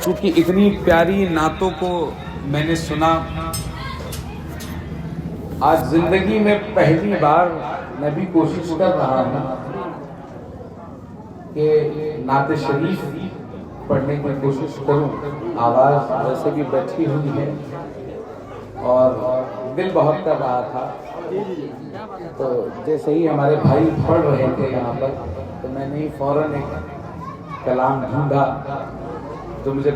کیونکہ اتنی پیاری نعتوں کو میں نے سنا، آج زندگی میں پہلی بار میں بھی کوشش کر رہا ہوں کہ نعت شریف پڑھنے کی کوشش کروں. آواز ویسے بھی بیٹھی ہوئی ہے اور دل بہت کر رہا تھا، تو جیسے ہی ہمارے بھائی پڑھ رہے تھے یہاں پر تو میں نے فوراً ایک کلام ڈھونڈا جو مجھے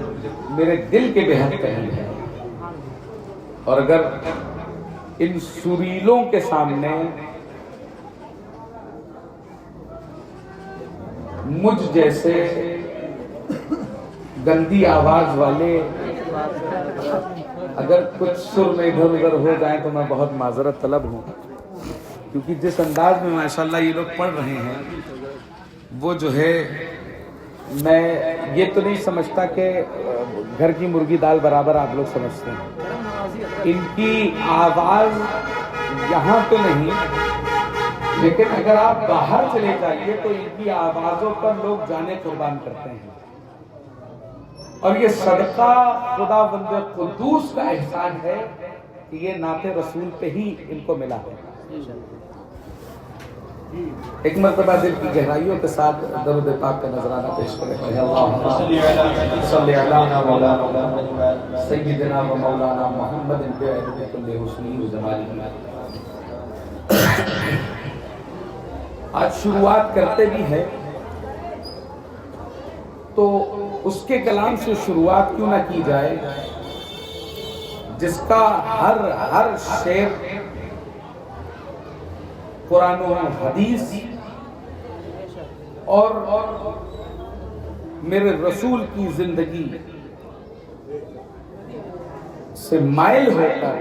میرے دل کے بے حد قریب ہے. اور اگر ان سریلوں کے سامنے مجھ جیسے گندی آواز والے اگر کچھ سر میں ادھر ادھر ہو جائیں تو میں بہت معذرت طلب ہوں، کیونکہ جس انداز میں ماشاءاللہ یہ لوگ پڑھ رہے ہیں وہ جو ہے، میں یہ تو نہیں سمجھتا کہ گھر کی مرغی دال برابر آپ لوگ سمجھتے ہیں. ان کی آواز یہاں تو نہیں، لیکن اگر آپ باہر چلے جائیے تو ان کی آوازوں پر لوگ جانے قربان کرتے ہیں. اور یہ صدقہ خدا بند قدوس کا احسان ہے کہ یہ نعت رسول پہ ہی ان کو ملا ہے. ایک مرتبہ دل کی گہرائیوں کے ساتھ درود پاک کا نذرانہ پیش کرتے ہیں. اللہم صلی علی مولانا سیدنا و مولانا محمد بعدد کل حسنی و جمالی. آج شروعات کرتے بھی ہے تو اس کے کلام سے شروعات کیوں نہ کی جائے جس کا ہر شعر قرآن و حدیث اور میرے رسول کی زندگی سے مائل ہو کر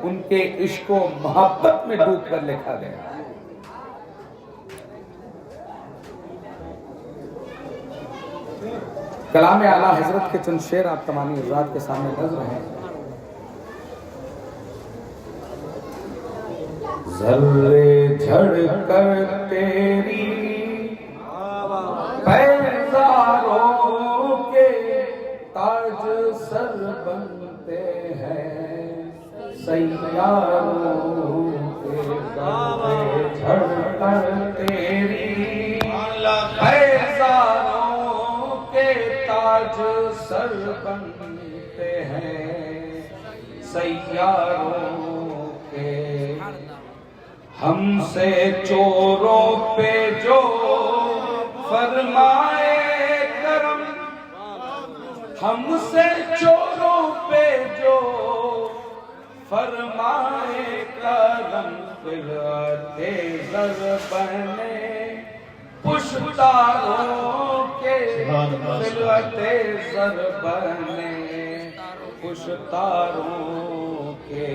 ان کے عشق و محبت میں ڈوب کر لکھا گیا. کلام اعلیٰ حضرت کے چند شعر آپ تمامی حضرات کے سامنے نظر ہیں. ذرے جھڑ کر تیری پیزاروں کے تاج سر بنتے ہیں سیاروں کے. ذرے جھڑ کر تیری پیزاروں کے تاج سر بنتے ہیں سیاروں کے. ہم سے چوروں پہ جو فرمائے کرم، ہم سے چوروں پہ جو فرمائے کرم، خلعت زر بنے پشتاروں کے. خلعت زر بنے پشتاروں کے.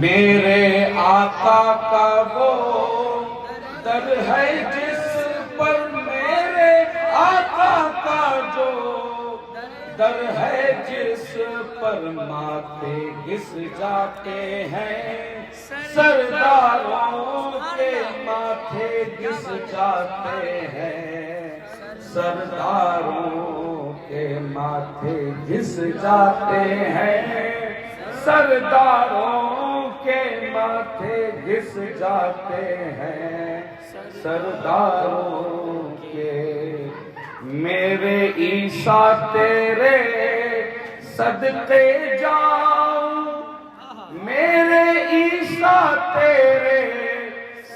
میرے آقا کا وہ در ہے جس پر، میرے آقا کا جو در ہے جس پر ماتھے گھس جاتے ہیں سرداروں کے. ماتھے گھس جاتے ہیں سرداروں کے. ماتھے گھس جاتے ہیں سرداروں کے. ماتھے گھس جاتے ہیں سرداروں کے. میرے عیسیٰ تیرے صدقے جاؤں، میرے عیسیٰ تیرے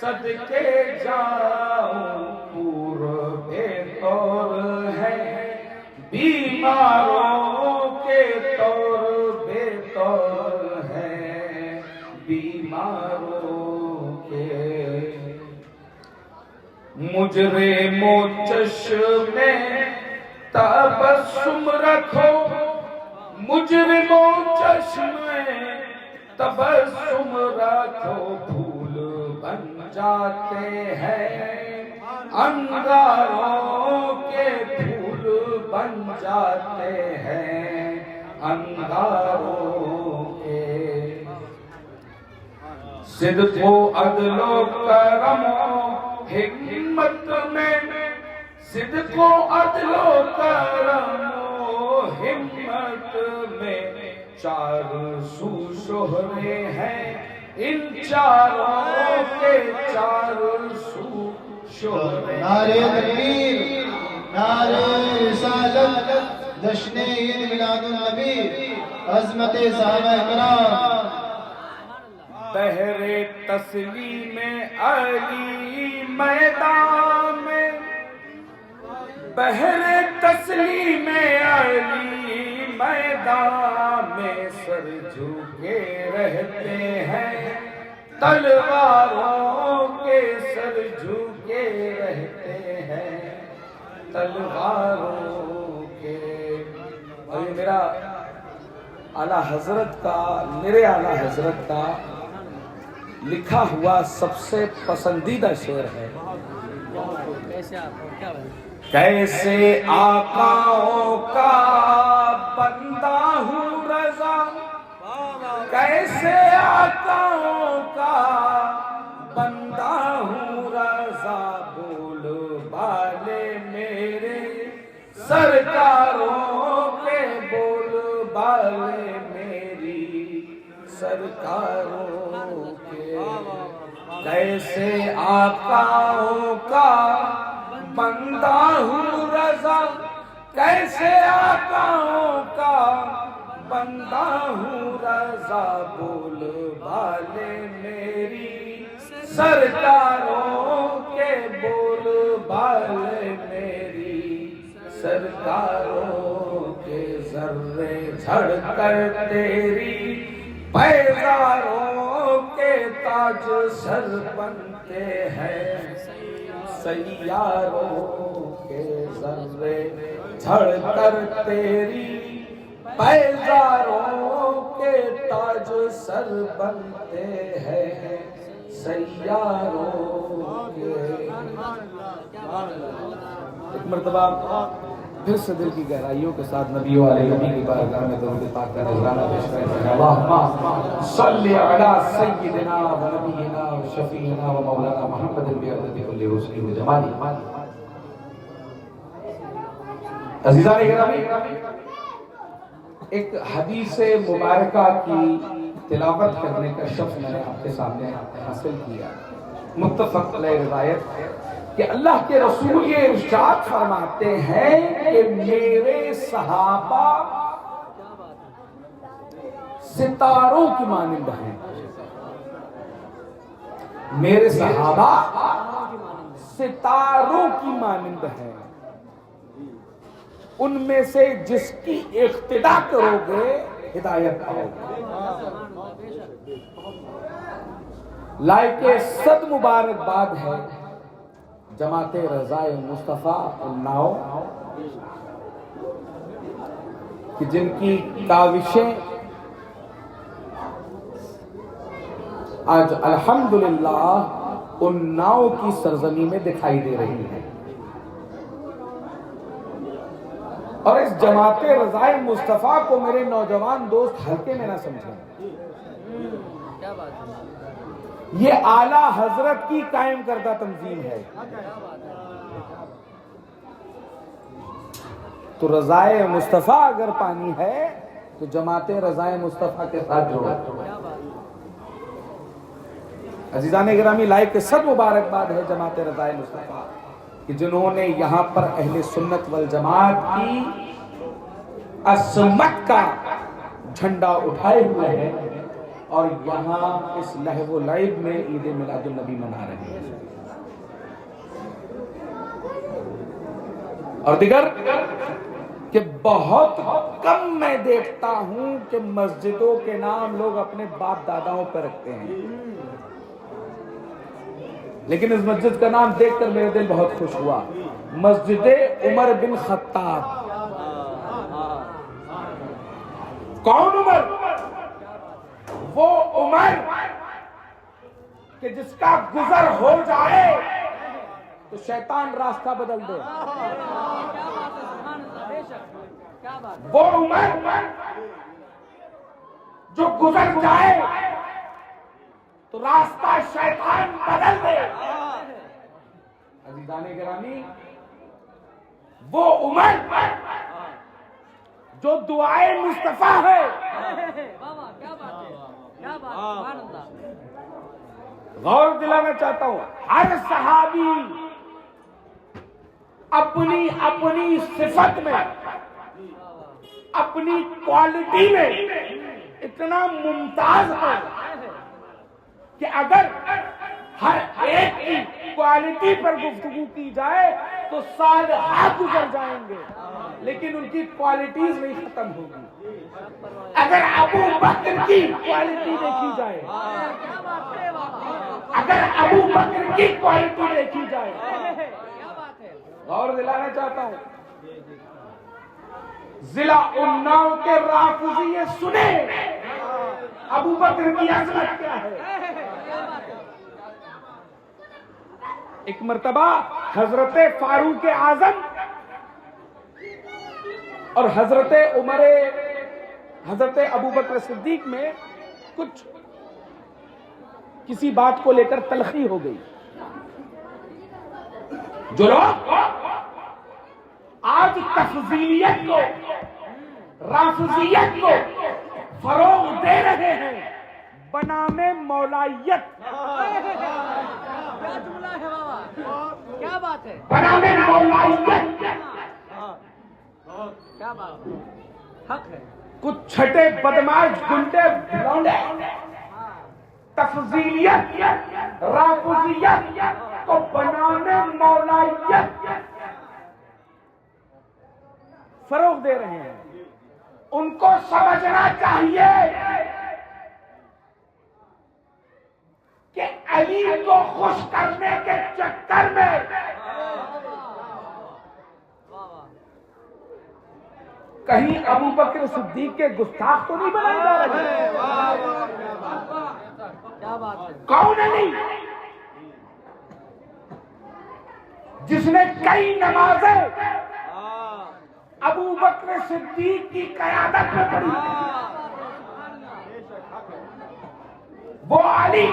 صدقے جاؤں. پورے طور ہے بیماروں کے، طور بے طور ہے بیماروں کے. مجرموں چشم تبسم رکھو، مجرموں چشم تبسم رکھو. پھول بن جاتے ہیں انگاروں کے، پھول بن جاتے ہیں انگاروں کے. صدق و عدل و کرم و حکمت میں، صدق و عدل و کرم و ہمت میں چار سو شہرے ہیں، ان چاروں کے چار سو شہرے۔ نعرہ تکبیر، نعرہ رسالت، جشن عید میلاد النبی، عظمت صحابہ کرام۔ بہر تسلیم علی میدان میں، بہر تسلیم علی میدان میں سر جھکے رہتے ہیں، تلواروں کے سر جھکے رہتے ہیں، تلواروں کے۔ اور یہ میرا اعلیٰ حضرت کا، میرے اعلیٰ حضرت کا لکھا ہوا سب سے پسندیدہ شعر ہے۔ کیسے آقاؤں کا بندہ ہوں رضا، کیسے آقاؤں کا بندہ ہوں رضا، بول بالے میرے سرکاروں کے، بول بالے میری سرکاروں کے۔ کیسے آقاؤں کا بندہ ہوں رضا، کیسے آقاؤں کا بندہ ہوں رضا، بول بالے میری سرکاروں کے، بول بالے میری سرکاروں کے۔ ذرے جھڑ کر تیری پیزاروں کے تاج سر بنتے ہیں سیاروں کے۔ ذرے جھڑ کر تیری پیزاروں کے تاج سر بنتے ہیں سیاروں کے۔ ایک مرتبہ پھر سے دل کی گہرائیوں کے ساتھ نبی علیہ نبی کی بارگاہ میں درود پاک کا نذرانہ پیش کریں۔ اللہم صلی علی سیدنا و نبینا و شفیعنا و مولانا محمد بعدد کل حسن و جمالی۔ عزیزان گرامی، ایک حدیث مبارکہ کی تلاوت کرنے کا شرف میں نے آپ کے سامنے حاصل کیا۔ متفق علیہ روایت ہے کہ اللہ کے رسول یہ ارشاد فرماتے ہیں کہ میرے صحابہ ستاروں کی مانند ہیں، میرے صحابہ ستاروں کی مانند ہیں، ان میں سے جس کی اقتداء کرو گے ہدایت پاؤ گے۔ لائق صد مبارکباد ہے جماعت رضائے مصطفیٰ الناؤ کہ جن کی کاوشیں آج الحمدللہ اناؤ کی سرزمین میں دکھائی دے رہی ہیں، اور اس جماعت رضائے مصطفیٰ کو میرے نوجوان دوست ہلکے میں نہ سمجھیں۔ یہ اعلیٰ حضرت کی قائم کردہ تنظیم ہے، تو رضائے مصطفیٰ اگر پانی ہے تو جماعت رضائے مصطفیٰ کے ساتھ جوڑو۔ عزیزان گرامی، لائق صد مبارکباد ہے جماعت رضائے مصطفیٰ کہ جنہوں نے یہاں پر اہل سنت والجماعت کی عصمت کا جھنڈا اٹھائے ہوئے ہیں، اور یہاں اس لہو و لعب میں عید میلاد النبی منا رہے ہیں۔ اور دیگر کہ بہت کم میں دیکھتا ہوں کہ مسجدوں کے نام لوگ اپنے باپ داداؤں پر رکھتے ہیں، لیکن اس مسجد کا نام دیکھ کر میرے دل بہت خوش ہوا، مسجد عمر بن خطاب۔ کون عمر؟ وہ عمر کہ جس کا گزر ہو جائے تو شیطان راستہ بدل دے، وہ عمر جو گزر جائے تو راستہ شیطان بدل دے۔ عزیزان گرامی، وہ عمر جو دعائے مصطفیٰ ہے. کیا بات ہے، کیا بات، سبحان اللہ. غور دلانا چاہتا ہوں، ہر صحابی اپنی اپنی صفت میں، اپنی کوالٹی میں اتنا ممتاز ہے کہ اگر ہر ایک کی کوالٹی پر گفتگو کی جائے تو سال گزر جائیں گے، لیکن ان کی کوالٹیز نہیں ختم ہوگی. اگر ابو بکر کی کوالٹی دیکھی جائے، اگر ابو بکر کی کوالٹی دیکھی جائے، غور دلانا چاہتا ہوں، ضلع اناؤ کے رافضی یہ سنے ابو بکر کی عظمت کیا ہے. ایک مرتبہ حضرت فاروق اعظم اور حضرت ابو بکر صدیق میں کچھ کسی بات کو لے کر تلخی ہو گئی. جو لوگ آج تفضیلیت کو، رافضیت کو فروغ دے رہے ہیں بنام مولائیت، کیا جملہ ہے بابا، کیا بات ہے، بنام مولائیت، کیا بات ہے، حق ہے. کچھ چھٹے بدماش گنڈے لونڈے تفضیلیت، رافضیت کو بنام مولائیت فروغ دے رہے ہیں. ان کو سمجھنا چاہیے کہ علی کو خوش کرنے کے چکر میں کہیں ابو بکر صدیق کے گستاخ تو نہیں بنائے جا رہے. کیا بات ہے، کون علی جس نے کئی نمازیں ابو بکر صدیق کی قیادت میں پڑھی؟ وہ علی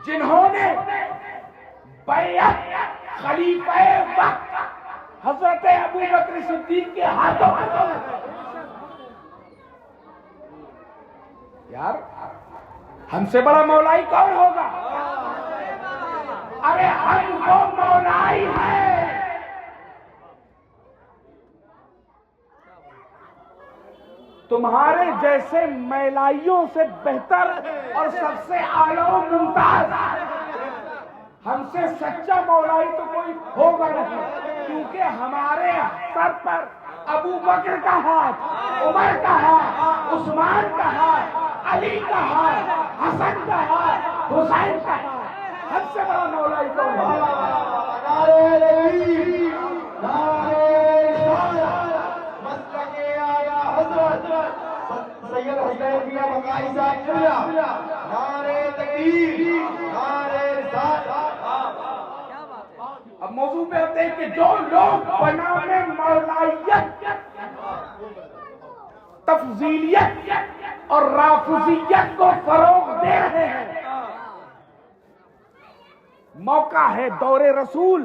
جنہوں نے بیعت خلیفہ وقت حضرت ابو بکر صدیق کے ہاتھوں میں دی. یار ہم سے بڑا مولائی کون ہوگا؟ ارے ہم وہ مولائی ہیں تمہارے جیسے میلائیوں سے بہتر اور سب سے اعلیٰ و ممتاز. ہم سے سچا مولائی تو کوئی ہوگا نہیں، کیونکہ ہمارے سر پر ابو بکر کا ہاتھ، عمر کا ہاتھ، عثمان کا ہاتھ، علی کا ہاتھ، حسن کا ہاتھ، حسین کا ہاتھ. ہم سے بڑا مولائی کون ہے؟ سید حسین میاں بقائی صاحب قبلہ، نعرہ تکبیر، نعرہ رسالت. اب موضوع پہ آتے ہیں کہ جو لوگ بنام مولائیت، تفضیلیت اور رافضیت کو فروغ دے رہے ہیں، موقع ہے دور رسول.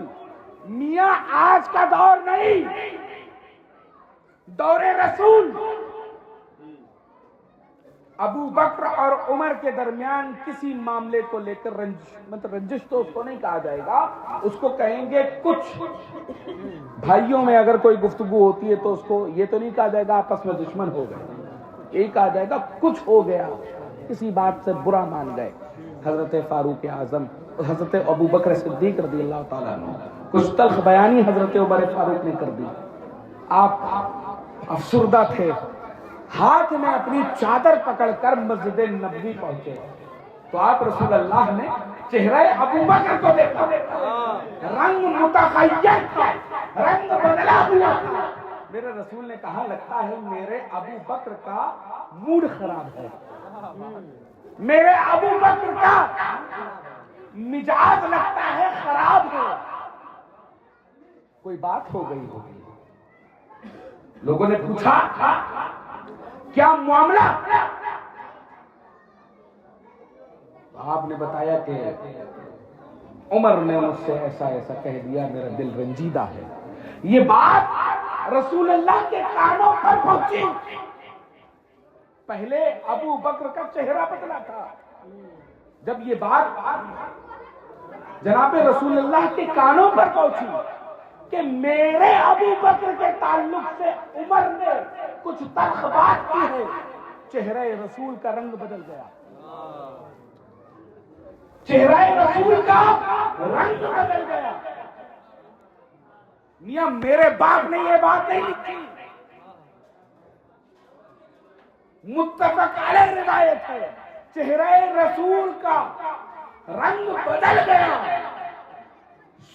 میاں آج کا دور نہیں، دور رسول. ابو بکر اور عمر کے درمیان کسی معاملے کو لے کر رنجش تو اس کو نہیں کہا جائے گا، اس کو کہیں گے کچھ بھائیوں میں اگر کوئی گفتگو ہوتی ہے تو اس کو یہ تو نہیں کہا جائے گا آپس میں دشمن ہو گئے، یہی کہا جائے گا کچھ ہو گیا، کسی بات سے برا مان گئے. حضرت فاروق اعظم، حضرت ابو بکر صدیق رضی اللہ تعالیٰ عنہ کچھ تلخ بیانی حضرت عمر فاروق نے کر دی. آپ افسردہ تھے، ہاتھ میں اپنی چادر پکڑ کر مسجد نبوی پہنچے تو آپ رسول اللہ نے چہرہ ابو بکر کو دیکھا، رنگ متغیر تھا، رنگ بدلا ہوا تھا. میرے رسول نے کہا لگتا ہے میرے ابو بکر کا موڈ خراب ہے، میرے ابو بکر کا مزاج لگتا ہے خراب ہے. کوئی بات ہو گئی ہوگی. لوگوں نے پوچھا کیا معاملہ؟ آپ نے بتایا کہ عمر نے مجھ سے ایسا ایسا کہہ دیا، میرا دل رنجیدہ ہے. یہ بات رسول اللہ کے کانوں پر پہنچی. پہلے ابو بکر کا چہرہ بدلا تھا. جب یہ بات جناب رسول اللہ کے کانوں پر پہنچی کہ میرے ابو بکر کے تعلق سے عمر نے کچھ تلخ بات کی ہے، چہرہ رسول کا رنگ بدل گیا. چہرہ رسول کا رنگ بدل گیا. میاں میرے باپ نے یہ بات نہیں لکھی، متفق علیہ روایت ہے. چہرہ رسول کا رنگ بدل گیا،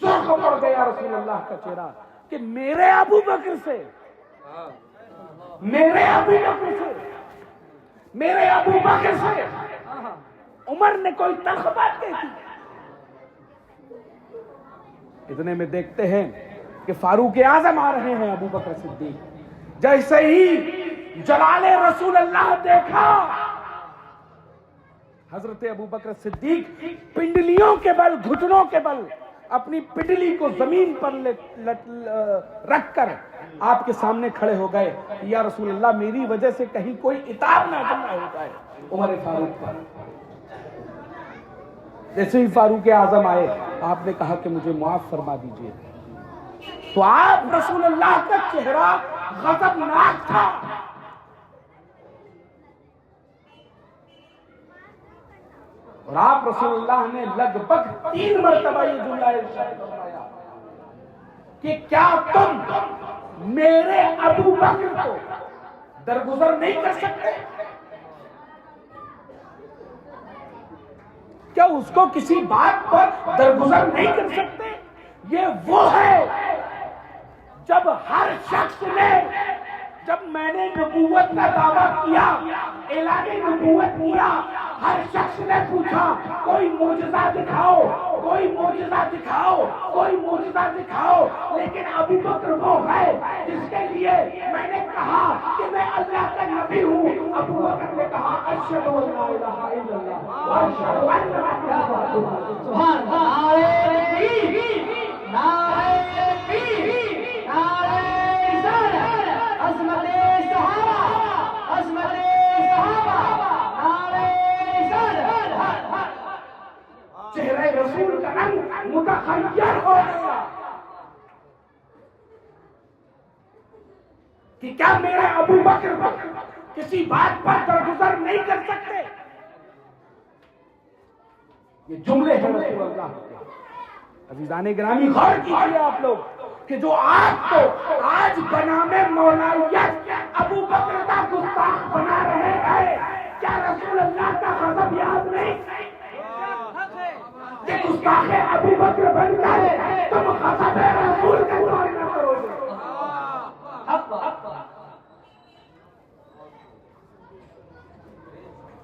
سرخ پڑ گیا رسول اللہ کا چہرہ کہ میرے ابو بکر سے، میرے ابو بکر سے، میرے ابو بکر سے عمر نے کوئی تلخ بات کہی تھی. اتنے میں دیکھتے ہیں کہ فاروق اعظم آ رہے ہیں. ابو بکر صدیق جیسے ہی جلال رسول اللہ دیکھا، حضرت ابو بکر صدیق پنڈلیوں کے بل، گھٹنوں کے بل اپنی پنڈلی کو زمین پر رکھ کر آپ کے سامنے کھڑے ہو گئے. یا رسول اللہ میری وجہ سے کہیں کوئی عتاب نازل نہ ہو جائے عمر فاروق پر. جیسے ہی فاروق اعظم آئے، آپ نے کہا کہ مجھے معاف فرما دیجئے. تو آپ رسول اللہ کا چہرہ غضبناک تھا. اور آپ رسول اللہ نے لگ بھگ 3 مرتبہ یہ جملہ ارشاد فرمایا کہ کیا تم میرے ابو بکر کو درگزر نہیں کر سکتے؟ کیا اس کو کسی بات پر درگزر نہیں کر سکتے؟ یہ وہ ہے جب ہر شخص نے، جب میں نے نبوت کا دعویٰ کیا، اعلان نبوت کیا، ہر شخص نے پوچھا کوئی معجزہ دکھاؤ، کوئی معجزہ دکھاؤ، کوئی معجزہ دکھاؤ. لیکن ابو بکر وہ ہے جس کے لیے میں نے کہا کہ میں اللہ کا نبی ہوں. ابو بکر نے کہا اشہد ان لا الہ الا اللہ واشہد ان محمد رسول اللہ. سبحان اللہ. نعرہ تکبیر، نعرہ رسالت، عظمت صحابہ، عظمت صحابہ، نعرہ رسالت. چہرہ رسول کا رنگ متغیر ہو گیا کہ کیا میرے ابو بکر کسی بات پر درگزر نہیں کر سکتے؟ یہ جملے ہیں رسول اللہ کے. عزیزان گرامی غور کیجئے آپ لوگ کہ جو آپ کو آج بنام مولائیت ابو بکر کا گستاخ بنا رہے ہیں، کیا رسول اللہ کا غضب یاد نہیں کہ گستاخ ابو بکر بن کر تم غضب رسول کا معاملہ کرو گے؟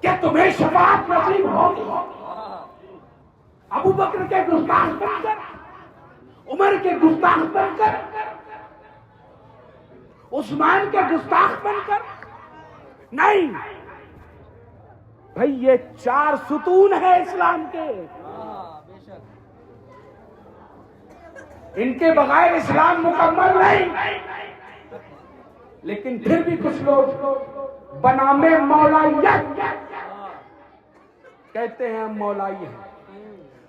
کیا تمہیں شفاعت نصیب ہوگی ابو بکر کے گستاخ بن کر، عمر کے گستاخ بن کر، عثمان کے گستاخ بن کر؟ نہیں بھائی، یہ 4 ستون ہے اسلام کے، ان کے بغیر اسلام مکمل نہیں. لیکن پھر بھی کچھ لوگ بنام مولائیت کہتے ہیں ہم مولائی ہیں.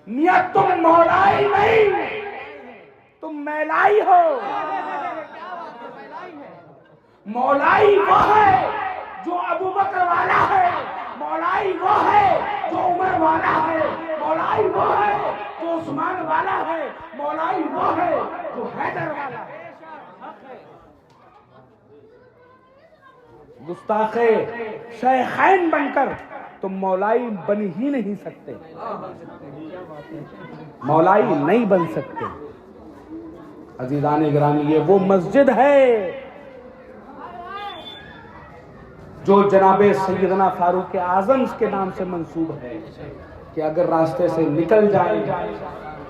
میاں تم مولائی نہیں، تم میلائی ہو. مولائی وہ ہے جو ابو بکر والا ہے، مولائی وہ ہے جو عمر والا ہے، مولائی وہ ہے جو عثمان والا ہے، مولائی وہ ہے جو حیدر والا ہے. گستاخ شیخین بن کر تم مولائی بن ہی نہیں سکتے، مولائی نہیں بن سکتے. عزیزان گرامی، یہ وہ مسجد ہے جو جناب سیدنا فاروق اعظم کے نام سے منسوب ہے کہ اگر راستے سے نکل جائے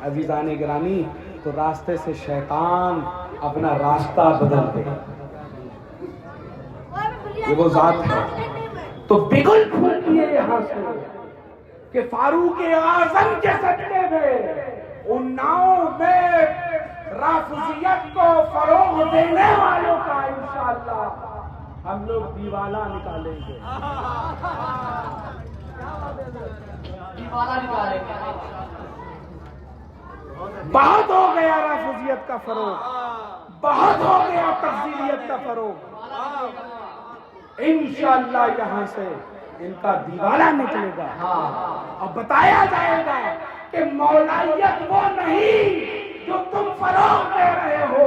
عزیزان گرامی تو راستے سے شیطان اپنا راستہ بدل دے. یہ وہ ذات ہے. تو بگل پھوٹیے یہاں سے کہ فاروق اعظم کے صدقے میں ان ناؤں میں رافضیت کو فروغ دینے والوں کا انشاءاللہ ہم لوگ دیوالہ نکالیں گے. دیوالہ نکالیں گے. بہت ہو گیا رافضیت کا فروغ, بہت ہو گیا تفضیلیت کا فروغ. انشاءاللہ یہاں سے ان کا دیوالہ نکلے گا اور بتایا جائے گا کہ مولائیت وہ نہیں جو تم فروغ دے رہے ہو,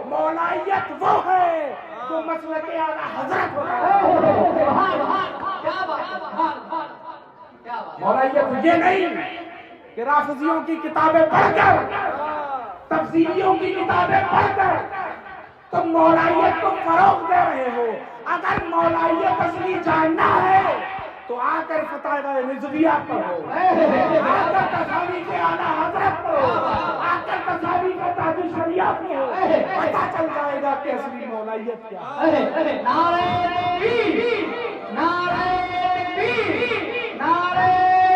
مولائیت وہ ہے جو مسلک اعلیٰ حضرت ہوتا ہے. مولائیت یہ نہیں کہ رافضیوں کی کتابیں پڑھ کر, تفسیریوں کی کتابیں پڑھ کر تم مولائیت کو فروغ دے رہے ہو. اگر مولائیت اصلی جاننا ہے تو آ کر فتاوی رضویہ پڑھو, آ کر تصانیف اعلیٰ حضرت پڑھو, آ کر تصانیف تاج الشریعہ پڑھو, پتہ چل جائے گا کہ اصلی مولائیت کیا ہے. نعرہ تکبیر, نعرہ تکبیر, نعرہ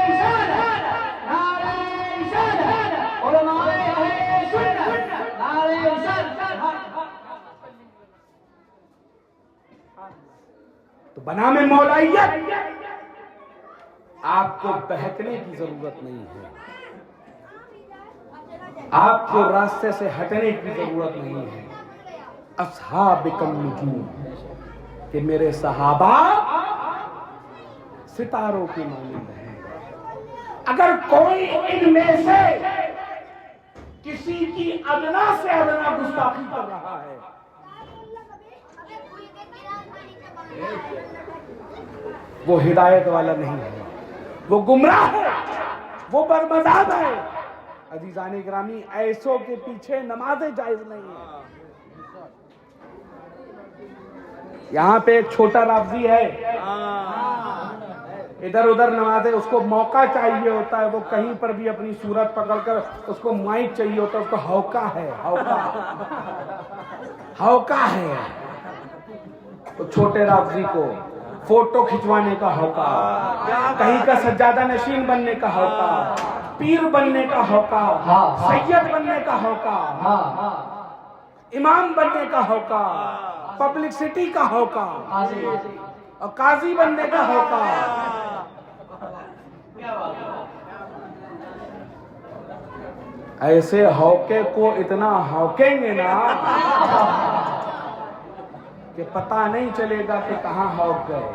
رسالت, نعرہ رسالت, علماء اہل سنت, نعرہ رسالت. تو بنام مولائیت آپ کو بہکنے کی ضرورت نہیں ہے, آپ کو راستے سے ہٹنے کی ضرورت نہیں ہے. اصحابک النجوم, کہ میرے صحابہ ستاروں کی مانند ہیں. اگر کوئی ان میں سے کسی کی ادنا سے ادنا گستاخی کر رہا ہے, وہ ہدایت والا نہیں ہے, وہ گمراہ ہے, وہ برمذہب ہے. عزیزان گرامی, ایسوں کے پیچھے نمازیں جائز نہیں ہیں. یہاں پہ ایک چھوٹا رافضی ہے, ادھر ادھر نمازیں, اس کو موقع چاہیے ہوتا ہے, وہ کہیں پر بھی اپنی صورت پکڑ کر, اس کو مائک چاہیے ہوتا ہے, اس کو ہوکا ہے, ہوکا ہے. تو چھوٹے رافضی کو فوٹو کھنچوانے کا ہوکا, کہیں کا سجادہ نشین بننے کا ہوکا, پیر بننے کا ہوکا, سید بننے کا ہوکا, امام بننے کا ہوکا, پبلکسٹی کا ہوکا, اور قاضی بننے کا ہوکا. ایسے ہوکے کو اتنا ہوکیں گے نا کہ پتہ نہیں چلے گا کہ کہاں ہوک گئے.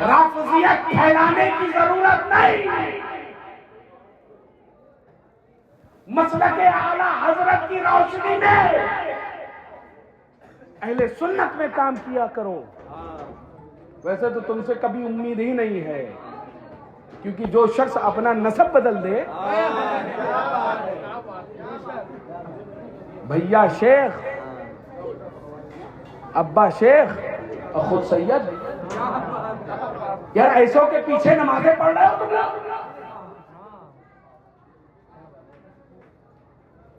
رافضیت پھیلانے کی ضرورت نہیں, مسلک اعلیٰ حضرت کی روشنی میں اہل سنت میں کام کیا کرو. ویسے تو تم سے کبھی امید ہی نہیں ہے, کیونکہ جو شخص اپنا نسب بدل دے, بھیا شیخ, ابا شیخ اور خود سید, یار ایسوں کے پیچھے نمازیں پڑھ رہے ہو تم لوگ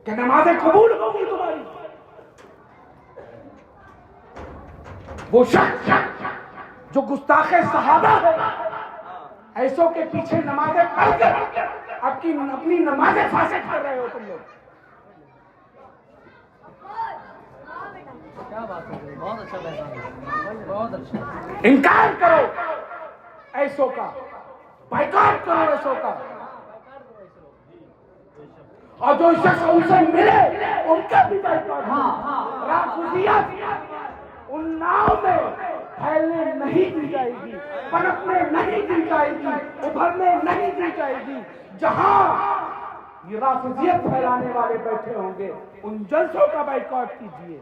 کہ نمازیں قبول ہوگی تمہاری. وہ شخص جو گستاخ صحابہ ہے, ایسوں کے پیچھے نمازیں پڑھ کر اپنی نمازیں فاسد کر رہے ہو تم لوگ. بہت اچھا بیان, بہت اچھا. انکار کرو ایسوں کا, بائیکاٹ کرو ایسوں کا, اور جو شخص ان سے ملے ان کا بھی بائیکاٹ. رافضیت ان ناؤ میں پھیلنے نہیں دی جائے گی, پنپنے نہیں دی جائے گی, ابھرنے نہیں دی جائے گی. جہاں یہ رافضیت پھیلانے والے بیٹھے ہوں گے, ان جلسوں کا بائیکاٹ کیجیے,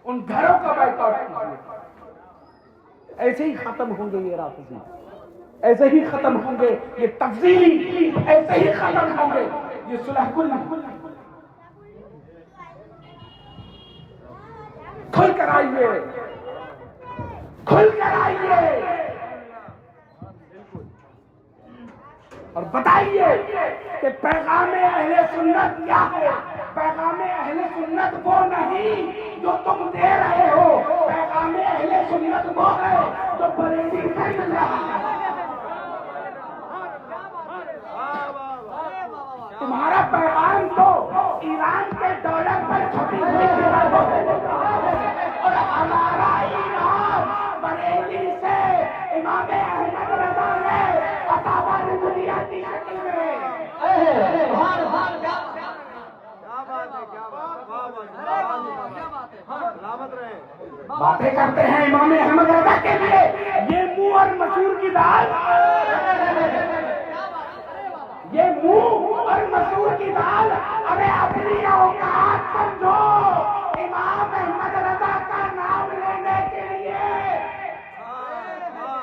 ان گھروں کا بائیکاٹ کیجیے. ایسے ہی ختم ہوں گے یہ رافضی, ایسے ہی ختم ہوں گے یہ تفضیلی, ایسے ہی ختم ہوں گے یہ صلح کل. کھل کر آئیے, کھل کر آئیے اور بتائیے کہ پیغام اہل سنت کیا ہے. پیغام اہل سنت وہ نہیں جو تم دے رہے ہو, پیغام اہل سنت وہ ہے جو بریلی سے مل رہا ہے. تمہارا پیغام تو باتیں کرتے ہیں امام احمد رضا کے لیے یہ منہ اور مسور کی دال، یہ منہ اور مسور کی دال. ارے اپنی اوقات سمجھو. امام احمد رضا کا نام لینے کے لیے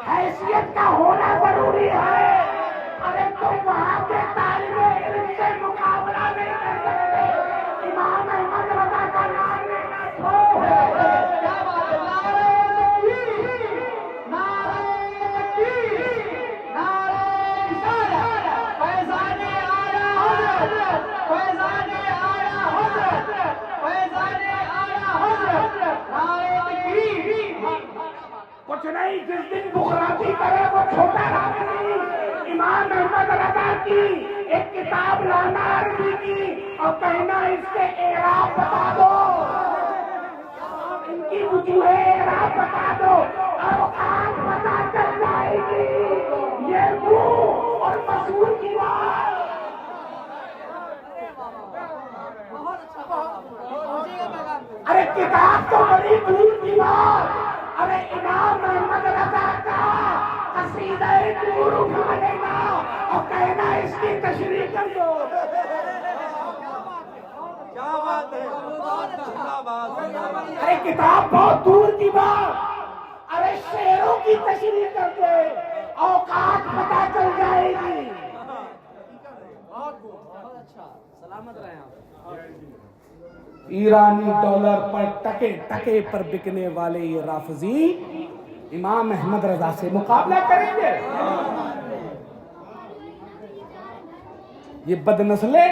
حیثیت کا ہونا ضروری ہے. ارے تم وہاں کے طالب علم سے مقابلہ نہیں کر سکتے. امام احمد رضا کا نام لینا کچھ نہیں. جس دن بخراتی کرے وہ چھوٹا رافضی امام احمد رضا کی ایک کتاب لانا عربی کی اور کہنا اس کے اعراب بتا دو، ان کی وجوہ اعراب بتا دو، اوقات پتا چل جائے گی. یہ منہ اور مسور کی بات. ارے کتاب تو بڑی دور کی بات. ارے امام احمد رضا کا قصیدہ نور اٹھا لینا اور کہنا اس کی تشریح کر دو. ارے کتاب بہت دور کی بات. ارے شعروں کی تشریح کر دے، اوقات پتا چل جائے گی. ایرانی ڈالر پر ٹکے ٹکے پر بکنے والے یہ رافضی امام احمد رضا سے مقابلہ کریں گے. یہ بد نسلے.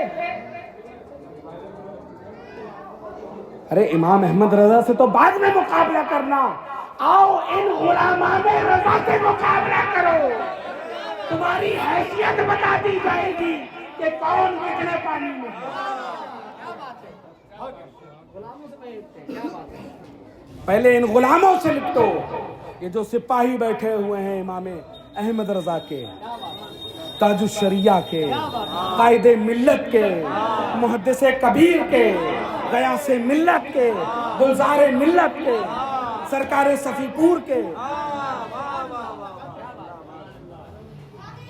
ارے امام احمد رضا سے تو بعد میں مقابلہ کرنا. آؤ ان غلامان رضا سے مقابلہ کرو. تمہاری حیثیت بتا دی جائے گی کہ کون کتنے پانی میں ہے. پہلے ان غلاموں سے لپٹو. یہ جو سپاہی بیٹھے ہوئے ہیں امام احمد رضا کے، تاج الشریعہ کے، قائد ملت کے، محدث کبیر کے، غیاث ملت کے، گلزار ملت کے، سرکار صفی پور کے.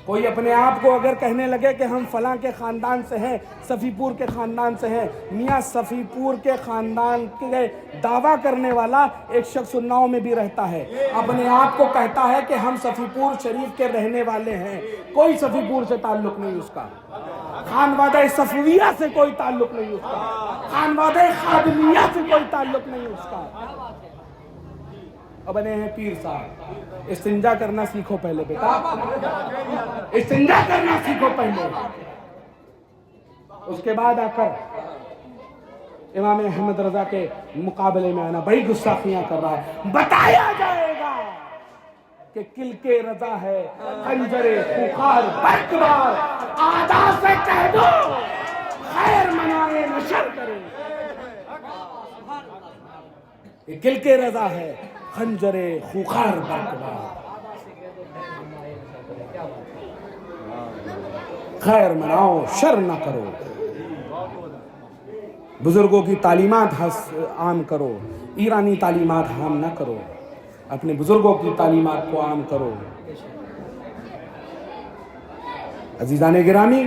کوئی اپنے آپ کو اگر کہنے لگے کہ ہم فلاں کے خاندان سے ہیں، صفی پور کے خاندان سے ہیں، میاں صفی پور کے خاندان کے دعویٰ کرنے والا ایک شخص اناؤ میں بھی رہتا ہے، اپنے آپ کو کہتا ہے کہ ہم صفی پور شریف کے رہنے والے ہیں. کوئی صفی پور سے تعلق نہیں اس کا، خانوادہ صفویہ سے کوئی تعلق نہیں اس کا، خانوادہ خادمیہ سے کوئی تعلق نہیں اس کا. اب بنے ہیں پیر صاحب. استنجا کرنا سیکھو پہلے بیٹا، استنجا کرنا سیکھو پہلے. اس کے بعد آ کر امام احمد رضا کے مقابلے میں آنا. بڑی گستاخیاں کر رہا ہے. بتایا جائے گا کہ کلکے رضا ہے، خنجر خوخار برقبار. آدھا سے کہہ دو خیر منائے نشر کرے. یہ کلکے رضا ہے، خنجر خوخار برقبار. خیر مناؤ شر نہ کرو. بزرگوں کی تعلیمات عام کرو، ایرانی تعلیمات عام نہ کرو، اپنے بزرگوں کی تعلیمات کو عام کرو. عزیزان گرامی،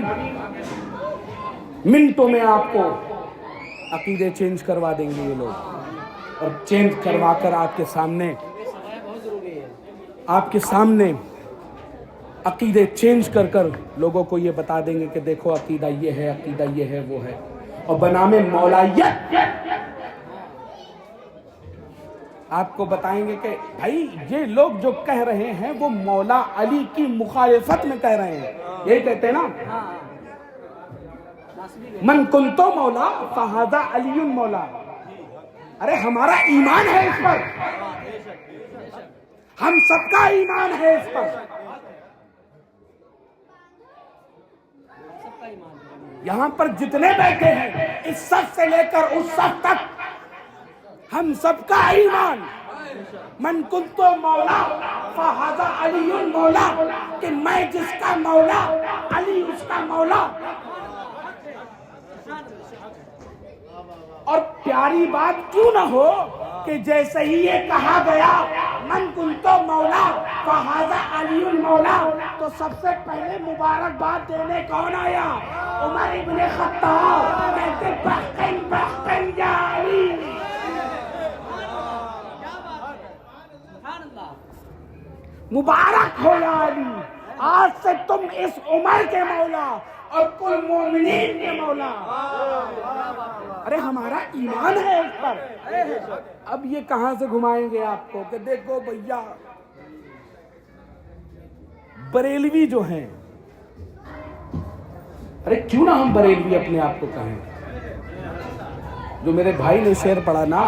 منٹوں میں آپ کو عقیدے چینج کروا دیں گے یہ لوگ، اور چینج کروا کر آپ کے سامنے عقیدے چینج کر کر لوگوں کو یہ بتا دیں گے کہ دیکھو عقیدہ یہ ہے، عقیدہ یہ ہے، وہ ہے. اور بنام مولائیت آپ کو بتائیں گے کہ بھائی یہ لوگ جو کہہ رہے ہیں وہ مولا علی کی مخالفت میں کہہ رہے ہیں. یہی کہتے ہیں نا، من کنتو مولا فہذا علی مولا. ارے ہمارا ایمان ہے اس پر، ہم سب کا ایمان ہے اس پر. یہاں پر جتنے بیٹھے ہیں اس صف سے لے کر اس صف تک ہم سب کا ایمان. من کنتو مولا فہذا علی مولا، کہ میں جس کا مولا علی اس کا مولا. اور پیاری بات کیوں نہ ہو کہ جیسے ہی یہ کہا گیا من کنتو مولا فہذا علی المولا، تو سب سے پہلے مبارکباد دینے کون آیا؟ عمر ابن خطاب، کہتے بختن بختن یا علی۔ مبارک ہو یا علی، آج سے تم اس عمر کے مولا اور کل مومنین کے مولا۔ ارے ہمارا ایمان ہے اس پر۔ اب یہ کہاں سے گھمائیں گے آپ کو کہ دیکھو بھیا بریلوی جو ہیں، ارے کیوں نہ ہم بریلوی اپنے آپ کو کہیں؟ جو میرے بھائی نے شعر پڑھا نا،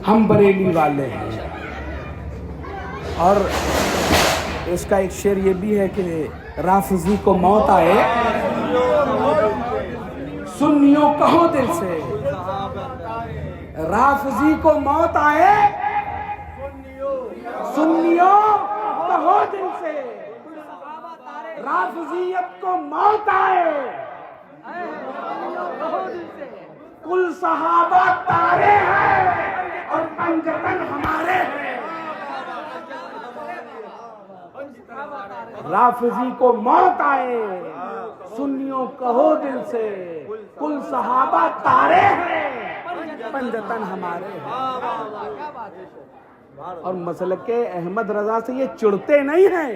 ہم بریلی والے ہیں۔ اور اس کا ایک شعر یہ بھی ہے کہ رافضی کو موت آئے سنیوں کہو دل سے، رافضی کو موت آئے سنیوں کہو دل سے، رافضیت کو موت آئے کل صحابہ تارے ہیں اور پنجتن ہمارے ہیں۔ رافضی کو موت آئے سنیوں کہو دل سے، کل صحابہ تارے ہیں پنجتن ہمارے ہیں۔ اور مسلک احمد رضا سے یہ چڑھتے نہیں ہیں۔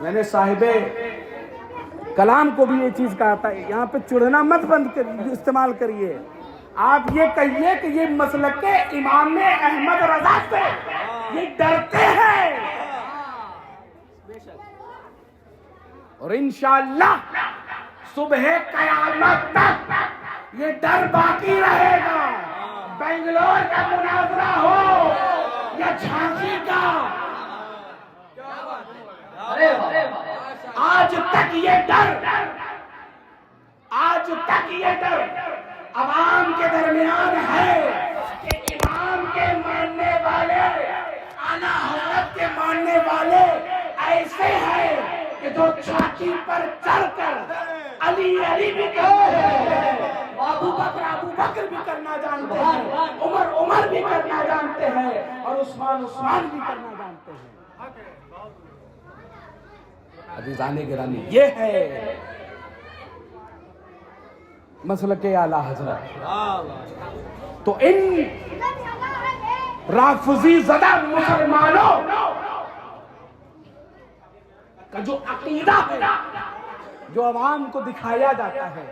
میں نے صاحب کلام کو بھی یہ چیز کہا تھا، یہاں پہ چڑھنا مت بند استعمال کریے، آپ یہ کہیے کہ یہ مسلک امام احمد رضا سے یہ ڈرتے ہیں، اور انشاءاللہ صبح قیامت تک یہ ڈر باقی رہے گا۔ بنگلور کا مناظرہ ہو یا جھانسی کا، آج تک یہ ڈر عوام کے درمیان ہے کہ امام کے ماننے والے، اعلیٰ حضرت کے ماننے والے ایسے ہیں کہ جو چھاتی پر چڑھ کر علی علی بھی کرتے ہیں، ابو بکر بھی کرنا جانتے ہیں، عمر بھی کرنا جانتے ہیں، اور عثمان بھی کرنا جانتے ہیں۔ عزیزان گرامی، یہ ہے مسلک اعلیٰ حضرت۔ تو ان رافضی زدہ مسلمانوں کا جو عقیدہ ہے، جو عوام کو دکھایا جاتا ہے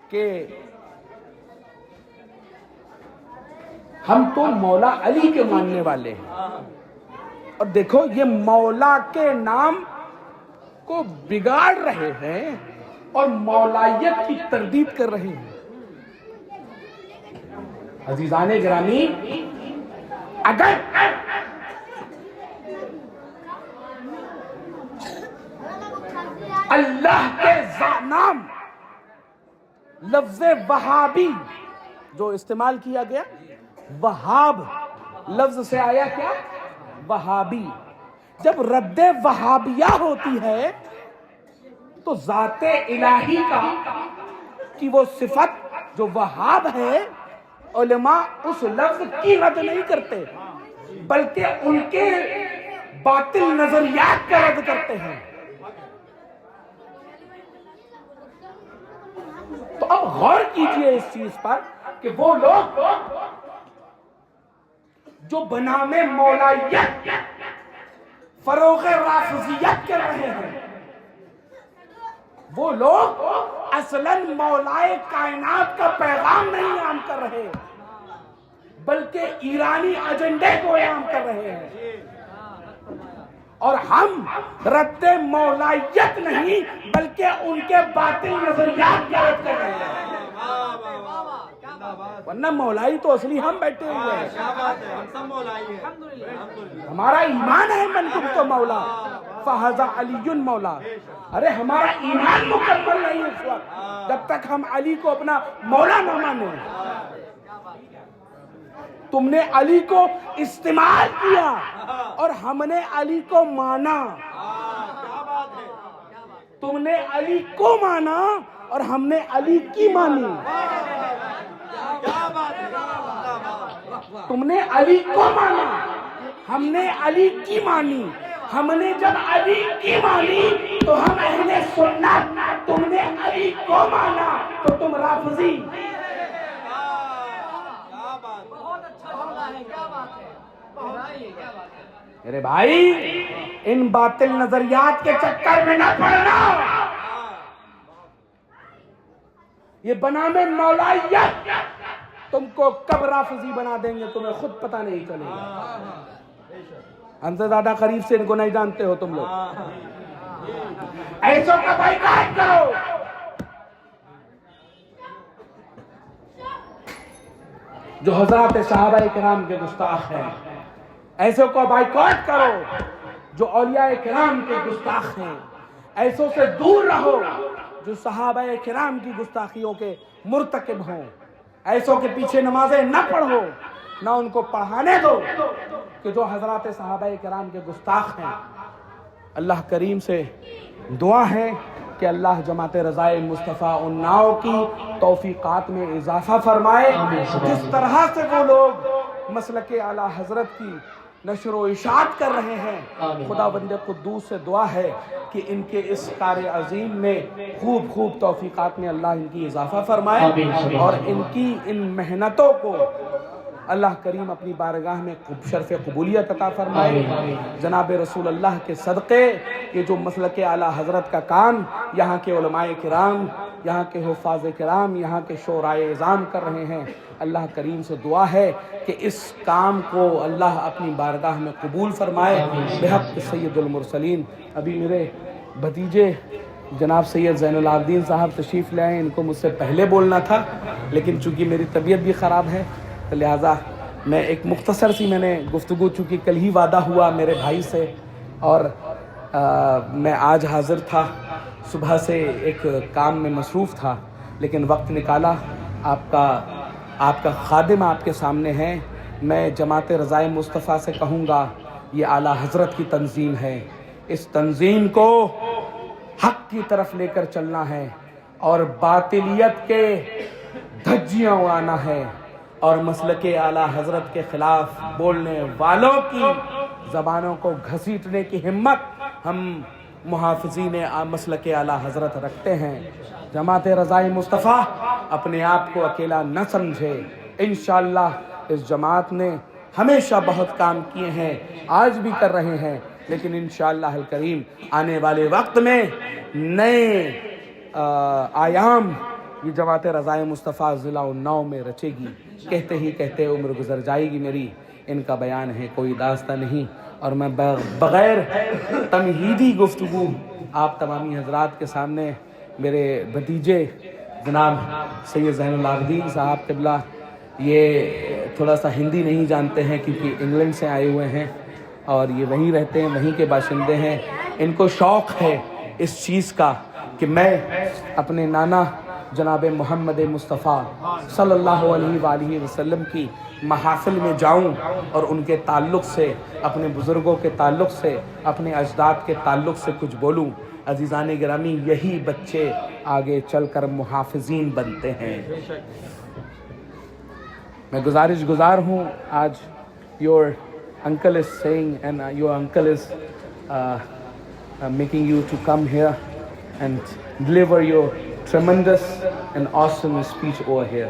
کہ ہم تو مولا علی کے ماننے والے ہیں، اور دیکھو یہ مولا کے نام کو بگاڑ رہے ہیں اور مولائیت کی تردید کر رہے ہیں۔ عزیزان گرامی، اگر اللہ کے نام لفظ وہابی جو استعمال کیا گیا، وہاب لفظ سے آیا کیا؟ وہابی۔ جب رد وہابیہ ہوتی ہے تو ذات الہی کی وہ صفت جو وہاب ہے، علماء اس لفظ کی رد نہیں کرتے بلکہ ان کے باطل نظریات کا رد کرتے ہیں۔ تو اب غور کیجئے اس چیز پر کہ وہ لوگ جو بنام مولائیت فروغ رافضیت کر رہے ہیں، وہ لوگ اصلاً مولائے کائنات کا پیغام نہیں عام کر رہے بلکہ ایرانی ایجنڈے کو عام کر رہے ہیں، اور ہم رد مولائیت نہیں بلکہ ان کے باطل نظریات کا رد کر رہے ہیں۔ ورنہ مولائی تو اصلی ہم بیٹھے ہوئے ہیں، ہمارا ایمان ہے من کنتو مولا فہذا علی مولا۔ ارے ہمارا ایمان مکمل نہیں اس وقت جب تک ہم علی کو اپنا مولا نہ مانیں۔ تم نے علی کو استعمال کیا اور ہم نے علی کو مانا، تم نے علی کو مانا اور ہم نے علی کی مانی. تم نے علی کو مانا, ہم نے علی کی مانی. ہم نے جب علی کی مانی تو ہم اہل سنت, تم نے علی کو مانا تو تم رافضی. بہت اچھا ہوتا ہے. کیا بات ہے کیا بات ہے. میرے بھائی, ان باطل نظریات کے چکر میں نہ پڑنا. یہ بنام مولائیت تم کو کب رافضی بنا دیں گے تمہیں خود پتہ نہیں چلے گا. ہم سے زیادہ قریب سے ان کو نہیں جانتے ہو تم لوگ. ایسوں کا بائیکاٹ کرو. جو حضرات صحابہ کرام کے گستاخ ہیں, ایسوں کو بائیکاٹ کرو. جو اولیاء کرام کے گستاخ ہیں, ایسوں سے دور رہو. جو صحابہ کرام کی گستاخیوں کے مرتکب ہوں, ایسوں کے پیچھے نمازیں نہ پڑھو, نہ ان کو پڑھانے دو کہ جو حضرات صحابہ کرام کے گستاخ ہیں. اللہ کریم سے دعا ہے کہ اللہ جماعت رضائے مصطفیٰ اناؤ کی توفیقات میں اضافہ فرمائے. جس طرح سے وہ لوگ مسلک اعلیٰ حضرت کی نشر و اشاعت کر رہے ہیں, خدا بند قدوس سے دعا ہے کہ ان کے اس کار عظیم میں خوب توفیقات میں اللہ ان کی اضافہ فرمائے, اور ان کی ان محنتوں کو اللہ کریم اپنی بارگاہ میں شرف قبولیت عطا فرمائے. جناب رسول اللہ کے صدقے یہ جو مسلک اعلیٰ حضرت کا کام یہاں کے علماء کرام, یہاں کے حفاظ کرام, یہاں کے شورائے اعظام کر رہے ہیں, اللہ کریم سے دعا ہے کہ اس کام کو اللہ اپنی بارگاہ میں قبول فرمائے بحق سید المرسلین. ابھی میرے بھتیجے جناب سید زین العابدین صاحب تشریف لے آئے. ان کو مجھ سے پہلے بولنا تھا, لیکن چونکہ میری طبیعت بھی خراب ہے تو لہٰذا میں ایک مختصر سی میں نے گفتگو, چونکہ کل ہی وعدہ ہوا میرے بھائی سے, اور میں آج حاضر تھا. صبح سے ایک کام میں مصروف تھا, لیکن وقت نکالا. آپ کا خادم آپ کے سامنے ہے. میں جماعت رضائے مصطفیٰ سے کہوں گا یہ اعلیٰ حضرت کی تنظیم ہے, اس تنظیم کو حق کی طرف لے کر چلنا ہے اور باطلیت کے دھجیاں اڑانا ہے, اور مسلک اعلیٰ حضرت کے خلاف بولنے والوں کی زبانوں کو گھسیٹنے کی ہمت ہم محافظین مسلک اعلیٰ حضرت رکھتے ہیں. جماعت رضائے مصطفیٰ اپنے آپ کو اکیلا نہ سمجھے. انشاءاللہ اس جماعت نے ہمیشہ بہت کام کیے ہیں, آج بھی کر رہے ہیں, لیکن انشاءاللہ الکریم آنے والے وقت میں نئے آیام یہ جماعت رضائے مصطفیٰ ضلع اناؤ میں رچے گی. کہتے ہی کہتے عمر گزر جائے گی میری, ان کا بیان ہے کوئی داستہ نہیں, اور میں بغیر تمہیدی گفتگو آپ تمامی حضرات کے سامنے میرے بھتیجے جناب سید زین العابدین صاحب قبلہ, یہ تھوڑا سا ہندی نہیں جانتے ہیں کیونکہ انگلینڈ سے آئے ہوئے ہیں اور یہ وہیں رہتے ہیں, وہیں کے باشندے ہیں. ان کو شوق ہے اس چیز کا کہ میں اپنے نانا جناب محمد مصطفیٰ صلی اللہ علیہ وآلہ وسلم کی محافل میں جاؤں اور ان کے تعلق سے, اپنے بزرگوں کے تعلق سے, اپنے اجداد کے تعلق سے کچھ بولوں. عزیزان گرامی, یہی بچے آگے چل کر محافظین بنتے ہیں. میں گزار ہوں, آج your uncle is saying and your uncle is making you to come here and deliver your tremendous and awesome speech over here.